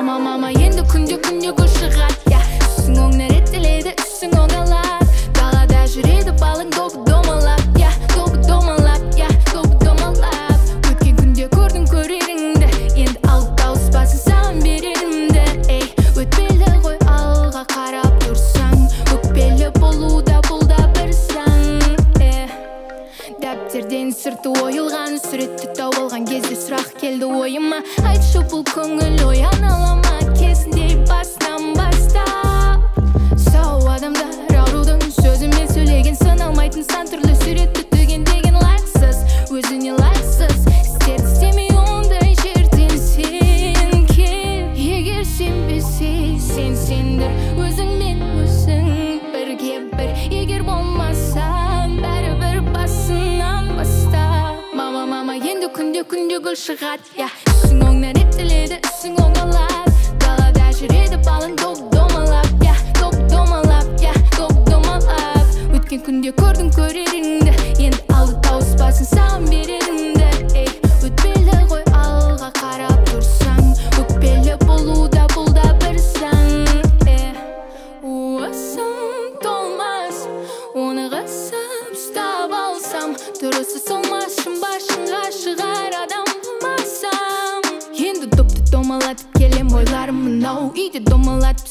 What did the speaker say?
Mama endi күнде гүл шығат. Үстің оңна реттеледі, үстің оңалап. Далада жүреді балың домалап. Домалап. Өткен күнде көрдің көреріңді, енді алып тауыспасын саған берерімді. Өтпелі ғой алға қарап тұрсаң, өкпелі болуда бұл да бір заң. Дәптерден сырты ойылған, суретті тауып алған кезде сұрақ келді ойыма. Айтшы бұл көңіл оян ала ма, кезінде басынан бастап. Сау адамдар аурудың сөзімен сөйлеген, сын алмайтын сан түрлі суретті түген деген лайықсыз, өзіне лайықсыз істерді істемей ондай жерден сен кел. Егер сенбесе сен сендір, өзіңмен өзің бірге бір. Егер болмасам бәрібір басынан баста. Мама енді күнде гүл шығат. Үстің оңна реттеледі, үстің оңалап. Далада жүреді балың домалап. Домалап. Өткен күнде көрдің көреріңді, енді алды тауыспасын саған берерімді. Өтпелі ғой алға қарап тұрсаң, өкпелі болуда бұл да бір заң. Уысым толмас, оны қысып ұстап алсам, дұрысы солмашым башыңға шығар адам болмасам. Енді допты домалатып келем, ойларым мынау. Үйде домалатып